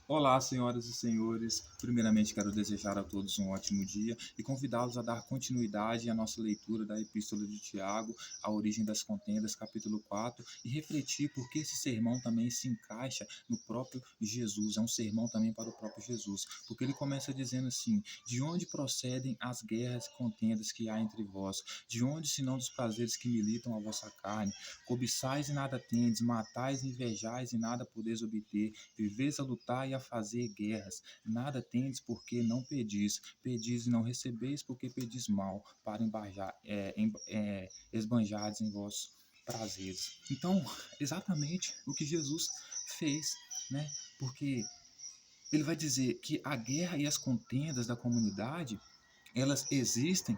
Olá, senhoras e senhores. Primeiramente, quero desejar a todos um ótimo dia e convidá-los a dar continuidade à nossa leitura da Epístola de Tiago, A Origem das Contendas, capítulo 4, e refletir porque esse sermão também se encaixa no próprio Jesus. É um sermão também para o próprio Jesus, porque ele começa dizendo assim: de onde procedem as guerras e contendas que há entre vós? De onde, senão dos prazeres que militam a vossa carne? Cobiçais e nada tendes, matais e invejais e nada podeis obter, viveis a lutar e a fazer guerras. Nada tendes porque não pedis. Pedis e não recebeis porque pedis mal, para esbanjardes em vossos prazeres. Então, exatamente o que Jesus fez, né? Porque ele vai dizer que a guerra e as contendas da comunidade, elas existem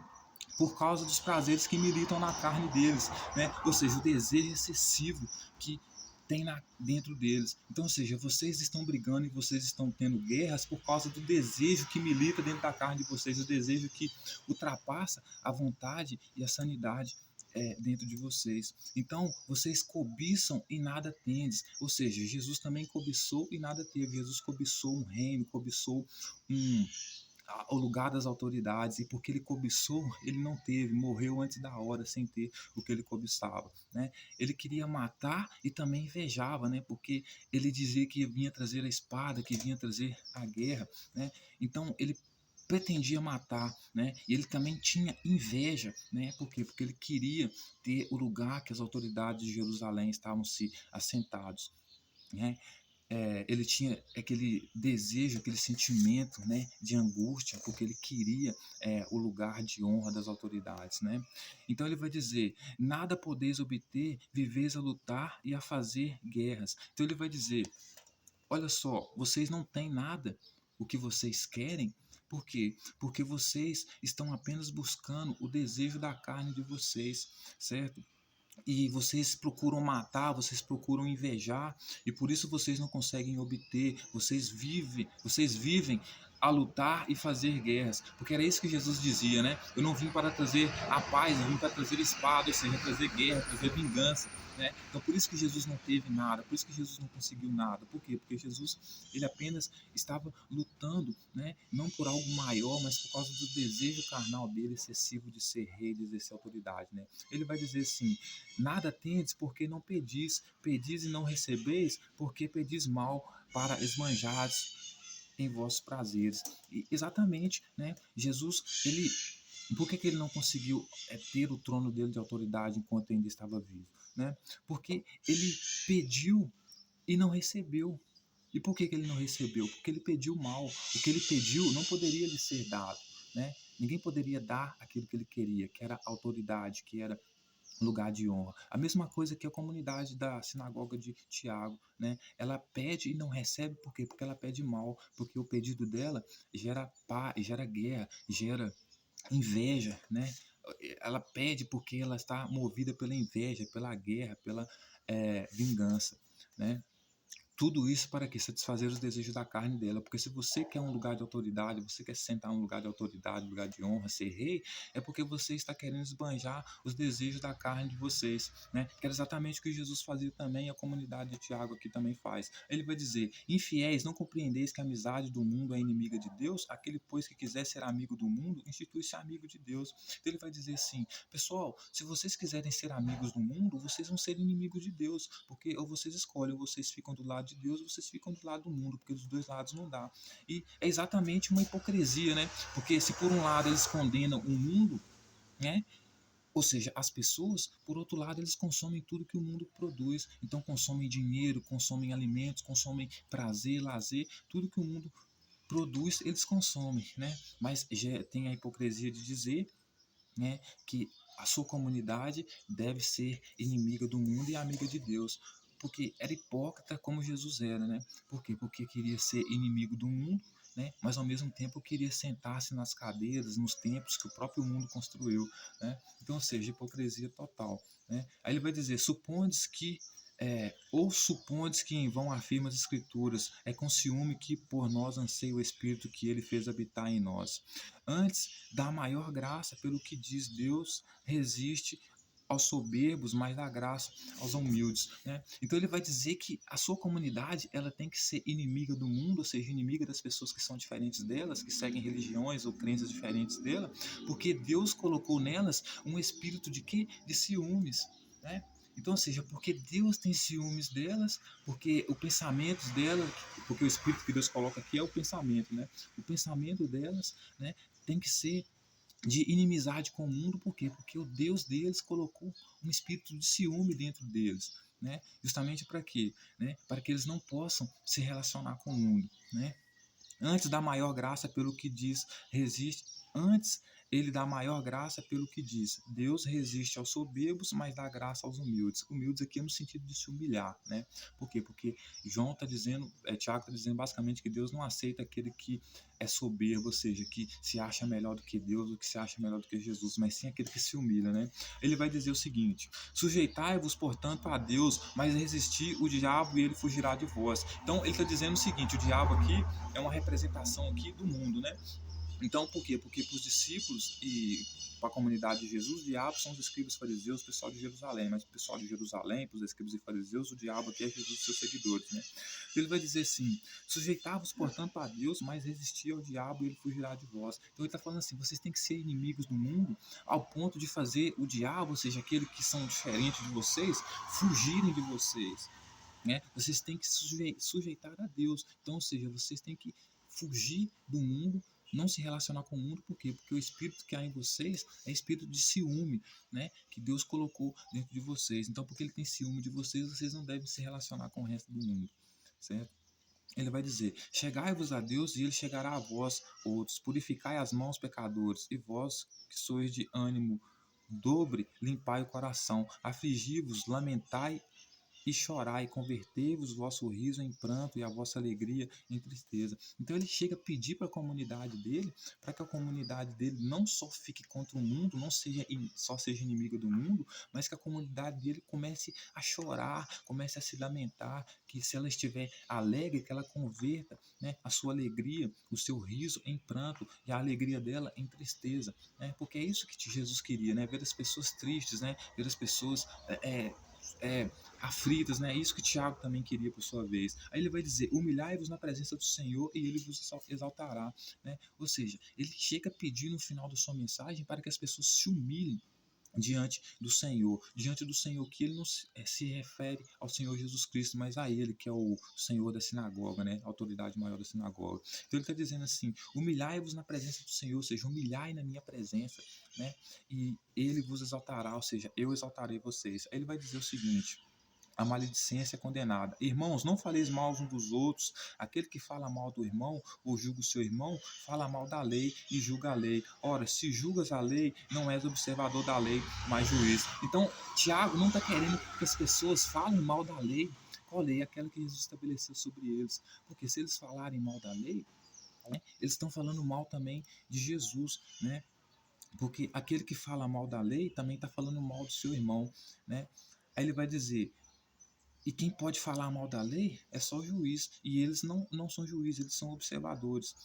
por causa dos prazeres que militam na carne deles, né? Ou seja, o desejo excessivo que tem dentro deles. Então, ou seja, vocês estão brigando e vocês estão tendo guerras por causa do desejo que milita dentro da carne de vocês, o desejo que ultrapassa a vontade e a sanidade dentro de vocês. Então, vocês cobiçam e nada tendes. Ou seja, Jesus também cobiçou e nada teve. Jesus cobiçou um reino, cobiçou um, o lugar das autoridades, e porque ele cobiçou, ele não teve, morreu antes da hora sem ter o que ele cobiçava, né? Ele queria matar e também invejava, né? Porque ele dizia que vinha trazer a espada, que vinha trazer a guerra, né? Então ele pretendia matar, né? E ele também tinha inveja, né? Por quê? Porque ele queria ter o lugar que as autoridades de Jerusalém estavam se assentados, né? Ele tinha aquele desejo, aquele sentimento, né, de angústia, porque ele queria o lugar de honra das autoridades, né? Então ele vai dizer: nada podeis obter, viveis a lutar e a fazer guerras. Então ele vai dizer: olha só, vocês não têm nada o que vocês querem. Por quê? Porque vocês estão apenas buscando o desejo da carne de vocês, certo? E vocês procuram matar, vocês procuram invejar, e por isso vocês não conseguem obter, vocês vivem a lutar e fazer guerras, porque era isso que Jesus dizia, né? Eu não vim para trazer a paz, eu vim para trazer espada, ou seja, trazer guerra, trazer vingança, né? Então por isso que Jesus não teve nada, por isso que Jesus não conseguiu nada. Por quê? Porque Jesus, ele apenas estava lutando, né? Não por algo maior, mas por causa do desejo carnal dele excessivo de ser rei, de exercer autoridade, né? Ele vai dizer assim: nada tendes porque não pedis, pedis e não recebeis porque pedis mal, para esbanjares em vossos prazeres. E exatamente, né? Jesus, ele, por que ele não conseguiu ter o trono dele de autoridade enquanto ainda estava vivo, né? Porque ele pediu e não recebeu. E por que ele não recebeu? Porque ele pediu mal. O que ele pediu não poderia lhe ser dado, né? Ninguém poderia dar aquilo que ele queria, que era autoridade, que era lugar de honra. A mesma coisa que a comunidade da sinagoga de Tiago, né? Ela pede e não recebe, por quê? Porque ela pede mal, porque o pedido dela gera pá, gera guerra, gera inveja, né? Ela pede porque ela está movida pela inveja, pela guerra, pela vingança, né? Tudo isso para que satisfazer os desejos da carne dela. Porque se você quer um lugar de autoridade, você quer sentar em um lugar de autoridade, um lugar de honra, ser rei, é porque você está querendo esbanjar os desejos da carne de vocês, né? Que era exatamente o que Jesus fazia também, e a comunidade de Tiago aqui também faz. Ele vai dizer: infiéis, não compreendeis que a amizade do mundo é inimiga de Deus? Aquele, pois, que quiser ser amigo do mundo, institui-se amigo de Deus. Então ele vai dizer assim: pessoal, se vocês quiserem ser amigos do mundo, vocês vão ser inimigos de Deus, porque ou vocês escolhem, ou vocês ficam do lado de Deus, ou vocês ficam do lado do mundo, porque dos dois lados não dá. E é exatamente uma hipocrisia, né? Porque se por um lado eles condenam o mundo, né? Ou seja, as pessoas, por outro lado, eles consomem tudo que o mundo produz. Então consomem dinheiro, consomem alimentos, consomem prazer, lazer, tudo que o mundo produz, eles consomem, né? Mas já tem a hipocrisia de dizer, né, que a sua comunidade deve ser inimiga do mundo e amiga de Deus, porque era hipócrita como Jesus era, né? Por quê? Porque queria ser inimigo do mundo, né? Mas ao mesmo tempo queria sentar-se nas cadeiras, nos templos que o próprio mundo construiu, né? Então, ou seja, hipocrisia total, né? Aí ele vai dizer: supondes que ou supondes que em vão afirma as Escrituras, é com ciúme que por nós anseia o Espírito que ele fez habitar em nós. Antes, dá maior graça, pelo que diz Deus, resiste aos soberbos, mas dá graça aos humildes, né? Então ele vai dizer que a sua comunidade ela tem que ser inimiga do mundo, ou seja, inimiga das pessoas que são diferentes delas, que seguem religiões ou crenças diferentes dela, porque Deus colocou nelas um espírito de quê? De ciúmes, né? Então, ou seja, porque Deus tem ciúmes delas, porque o pensamento delas, porque o espírito que Deus coloca aqui é o pensamento, né? O pensamento delas, né, tem que ser de inimizade com o mundo, por quê? Porque o Deus deles colocou um espírito de ciúme dentro deles, né? Justamente para quê? Né? Para que eles não possam se relacionar com o mundo, né? Antes da maior graça pelo que diz, resiste. Antes ele dá maior graça pelo que diz. Deus resiste aos soberbos, mas dá graça aos humildes. Humildes aqui é no sentido de se humilhar, né? Por quê? Porque João está dizendo, Tiago está dizendo basicamente que Deus não aceita aquele que é soberbo, ou seja, que se acha melhor do que Deus, ou que se acha melhor do que Jesus, mas sim aquele que se humilha, né? Ele vai dizer o seguinte: sujeitai-vos, portanto, a Deus, mas resistir o diabo e ele fugirá de vós. Então ele está dizendo o seguinte: o diabo aqui é uma representação aqui do mundo, né? Então, por quê? Porque para os discípulos e para a comunidade de Jesus, o diabo são os escribas e fariseus, o pessoal de Jerusalém. Mas para o pessoal de Jerusalém, para os escribas e fariseus, o diabo aqui é Jesus e seus seguidores, né? Então, ele vai dizer assim: sujeitai-vos, portanto, a Deus, mas resistir ao diabo e ele fugirá de vós. Então, ele está falando assim: vocês têm que ser inimigos do mundo ao ponto de fazer o diabo, ou seja, aqueles que são diferentes de vocês, fugirem de vocês, né? Vocês têm que sujeitar a Deus. Então, ou seja, vocês têm que fugir do mundo, não se relacionar com o mundo, por quê? Porque o espírito que há em vocês é espírito de ciúme, né? Que Deus colocou dentro de vocês. Então, porque ele tem ciúme de vocês, vocês não devem se relacionar com o resto do mundo, certo? Ele vai dizer: chegai-vos a Deus e ele chegará a vós outros. Purificai as mãos, pecadores, e vós que sois de ânimo dobre, limpai o coração. Afligi-vos, lamentai e chorai, convertei-vos o vosso riso em pranto e a vossa alegria em tristeza. Então ele chega a pedir para a comunidade dele, para que a comunidade dele não só fique contra o mundo, não seja só seja inimiga do mundo, mas que a comunidade dele comece a chorar, comece a se lamentar, que se ela estiver alegre, que ela converta, né, a sua alegria, o seu riso em pranto e a alegria dela em tristeza, né? Porque é isso que Jesus queria, né? Ver as pessoas tristes, né? Ver as pessoas aflitas, né? Isso que Tiago também queria por sua vez. Aí ele vai dizer: humilhai-vos na presença do Senhor e ele vos exaltará, né? Ou seja, ele chega a pedir no final da sua mensagem para que as pessoas se humilhem diante do Senhor, que ele não se refere ao Senhor Jesus Cristo, mas a ele, que é o Senhor da sinagoga, né? A autoridade maior da sinagoga. Então ele está dizendo assim: humilhai-vos na presença do Senhor, ou seja, humilhai na minha presença, né? E ele vos exaltará, ou seja, eu exaltarei vocês. Aí ele vai dizer o seguinte: a maledicência é condenada. Irmãos, não faleis mal uns dos outros. Aquele que fala mal do irmão ou julga o seu irmão, fala mal da lei e julga a lei. Ora, se julgas a lei, não és observador da lei, mas juiz. Então, Tiago não está querendo que as pessoas falem mal da lei. Qual lei? Aquela que Jesus estabeleceu sobre eles. Porque se eles falarem mal da lei, né, eles estão falando mal também de Jesus, né? Porque aquele que fala mal da lei também está falando mal do seu irmão, né? Aí ele vai dizer: e quem pode falar mal da lei é só o juiz. E eles não são juízes, eles são observadores.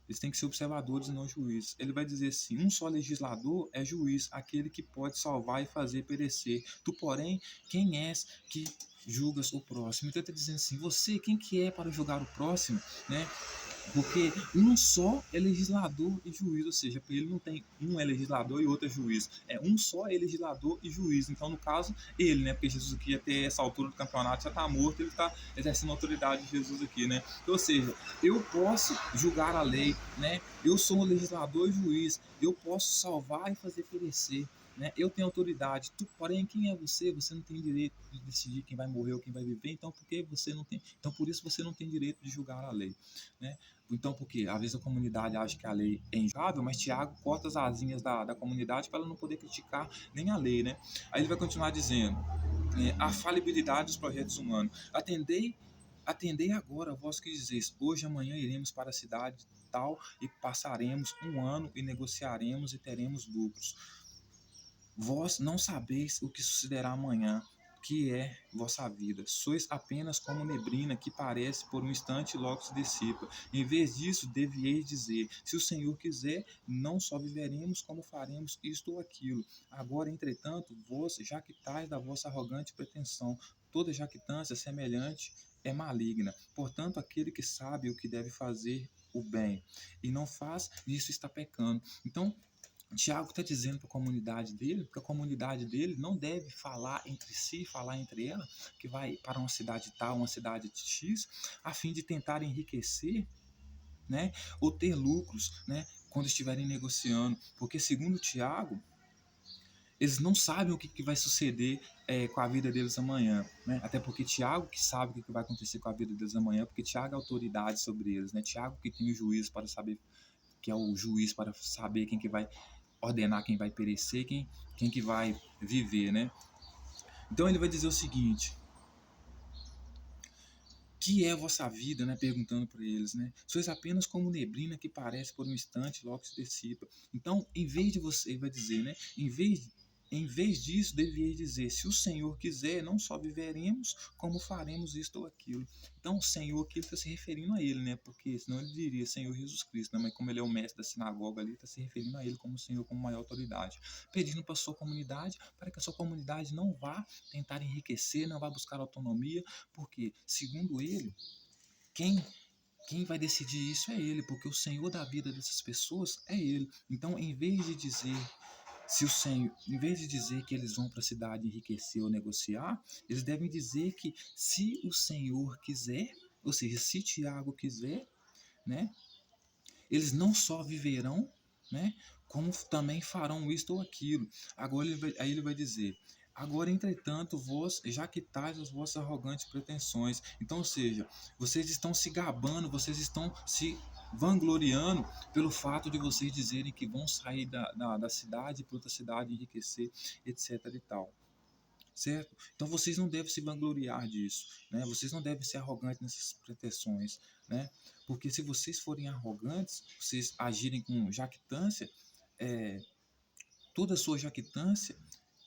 Eles têm que ser observadores e não juízes. Ele vai dizer assim: um só legislador é juiz, aquele que pode salvar e fazer perecer. Tu, porém, quem és que julgas o próximo? Então ele está dizendo assim: você, quem que é para julgar o próximo, né? Porque um só é legislador e juiz, ou seja, ele não tem um é legislador e outro é juiz. É um só é legislador e juiz. Então, no caso, ele, né? Porque Jesus aqui, até essa altura do campeonato, já está morto, ele está exercendo a autoridade de Jesus aqui, né? Então, ou seja, eu posso julgar a lei, né? Eu sou um legislador e juiz. Eu posso salvar e fazer perecer. Né? Eu tenho autoridade. Tu, porém, quem é você? Você não tem direito de decidir quem vai morrer ou quem vai viver. Então, por que você não tem? Então, por isso você não tem direito de julgar a lei, né? Então, porque às vezes a comunidade acha que a lei é injugável, mas Tiago corta as asinhas da comunidade para ela não poder criticar nem a lei, né? Aí ele vai continuar dizendo: a falibilidade dos projetos humanos. Atendei agora, vós que dizeis: hoje, amanhã iremos para a cidade tal e passaremos um ano e negociaremos e teremos lucros. Vós não sabeis o que sucederá amanhã. que é vossa vida. Sois apenas como neblina que parece por um instante e logo se dissipa. Em vez disso, devieis dizer: se o Senhor quiser, não só viveremos, como faremos isto ou aquilo. Agora, entretanto, vós jactais da vossa arrogante pretensão. Toda jactância semelhante é maligna. Portanto, aquele que sabe o que deve fazer o bem e não faz, nisso está pecando. Então, Tiago está dizendo para a comunidade dele, que a comunidade dele não deve falar entre si, falar entre ela, que vai para uma cidade tal, uma cidade X, a fim de tentar enriquecer, né, ou ter lucros, né, quando estiverem negociando. Porque, segundo Tiago, eles não sabem o que vai suceder com a vida deles amanhã, né? Até porque Tiago que sabe o que vai acontecer com a vida deles amanhã, porque Tiago é autoridade sobre eles, né? Tiago que tem o juízo para saber, que é o juiz para saber quem que vai ordenar, quem vai perecer, quem que vai viver, né? Então ele vai dizer o seguinte: que é a vossa vida, né? Perguntando para eles, né? Sois apenas como neblina que parece por um instante, logo se dissipa. Então, em vez de você, ele vai dizer, né? Em vez disso, devia dizer: se o Senhor quiser, não só viveremos, como faremos isto ou aquilo. Então, o Senhor aqui está se referindo a ele, né? Porque senão ele diria Senhor Jesus Cristo, né? Mas como ele é o mestre da sinagoga ali, está se referindo a ele como Senhor, como maior autoridade. Pedindo para a sua comunidade, para que a sua comunidade não vá tentar enriquecer, não vá buscar autonomia, porque, segundo ele, quem quem vai decidir isso é ele, porque o Senhor da vida dessas pessoas é ele. Então, em vez de dizer se o Senhor, em vez de dizer que eles vão para a cidade enriquecer ou negociar, eles devem dizer que se o Senhor quiser, ou seja, se Tiago quiser, né, eles não só viverão, né, como também farão isto ou aquilo. Agora aí ele vai dizer: agora, entretanto, vós já quitais as vossas arrogantes pretensões. Então, ou seja, vocês estão se gabando, vocês estão se vangloriando pelo fato de vocês dizerem que vão sair da cidade para outra cidade, enriquecer, etc. e tal. Certo? Então vocês não devem se vangloriar disso, né? Vocês não devem ser arrogantes nessas pretensões, né? Porque se vocês forem arrogantes, vocês agirem com jactância, é, toda a sua jactância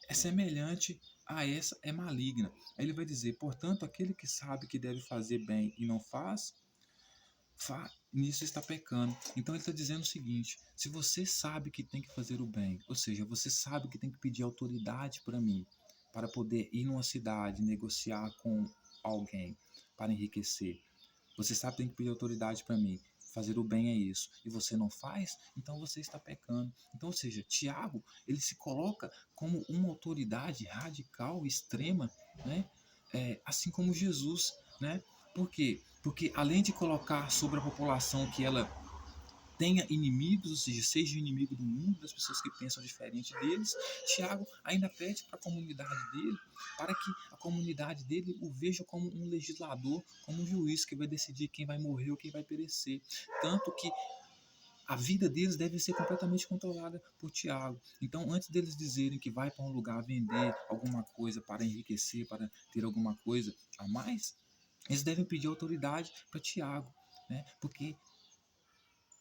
é semelhante a essa, é maligna. Aí ele vai dizer: portanto, aquele que sabe que deve fazer bem e não faz, nisso está pecando. Então ele está dizendo o seguinte: se você sabe que tem que fazer o bem, ou seja, você sabe que tem que pedir autoridade para mim, para poder ir numa cidade, negociar com alguém, para enriquecer. Você sabe que tem que pedir autoridade para mim. Fazer o bem é isso. E você não faz, então você está pecando. Então, ou seja, Tiago, ele se coloca como uma autoridade radical, extrema, né? Assim como Jesus, né? Por quê? Porque além de colocar sobre a população que ela tenha inimigos, ou seja, seja inimigo do mundo, das pessoas que pensam diferente deles, Tiago ainda pede para a comunidade dele, para que a comunidade dele o veja como um legislador, como um juiz que vai decidir quem vai morrer ou quem vai perecer. Tanto que a vida deles deve ser completamente controlada por Tiago. Então, antes deles dizerem que vai para um lugar vender alguma coisa para enriquecer, para ter alguma coisa a mais, eles devem pedir autoridade para Tiago, né? Porque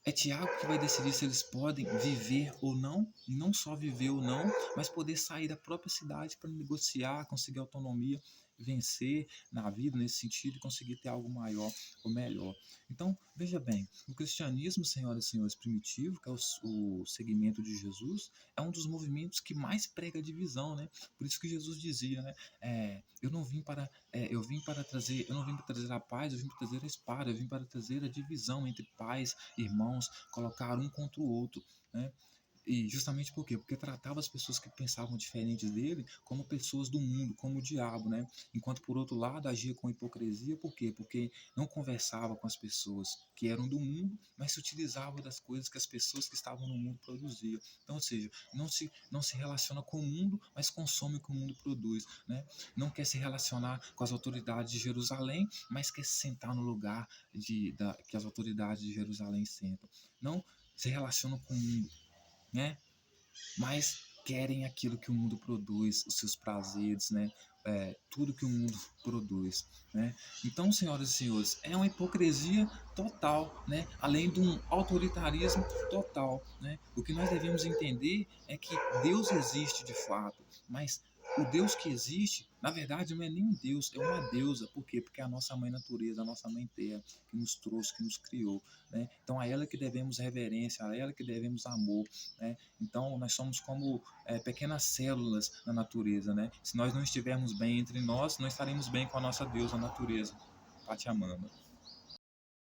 é Tiago que vai decidir se eles podem viver ou não, e não só viver ou não, mas poder sair da própria cidade para negociar, conseguir autonomia, vencer na vida nesse sentido e conseguir ter algo maior ou melhor. Então, veja bem, o cristianismo, senhoras e senhores, primitivo, que é o segmento de Jesus, é um dos movimentos que mais prega divisão, né? Por isso que Jesus dizia, né? Eu não vim para trazer a paz, eu vim para trazer a espada, eu vim para trazer a divisão entre pais, irmãos, colocar um contra o outro, né? E justamente por quê? Porque tratava as pessoas que pensavam diferentes dele como pessoas do mundo, como o diabo, né? Enquanto por outro lado agia com hipocrisia, por quê? Porque não conversava com as pessoas que eram do mundo, mas se utilizava das coisas que as pessoas que estavam no mundo produziam. Então, ou seja, não se relaciona com o mundo, mas consome o que o mundo produz, né? Não quer se relacionar com as autoridades de Jerusalém, mas quer se sentar no lugar que as autoridades de Jerusalém sentam. Não se relaciona com o mundo, né? Mas querem aquilo que o mundo produz, os seus prazeres, né? Tudo que o mundo produz, né? Então, senhoras e senhores, é uma hipocrisia total, né? Além de um autoritarismo total, né? O que nós devemos entender é que Deus existe de fato, mas o Deus que existe, na verdade, não é nem um Deus, é uma deusa. Por quê? Porque é a nossa mãe natureza, a nossa mãe terra, que nos trouxe, que nos criou. Né? Então, a ela que devemos reverência, a ela que devemos amor. Né? Então, nós somos como pequenas células na natureza. Né? Se nós não estivermos bem entre nós, não estaremos bem com a nossa deusa, a natureza, Pachamama.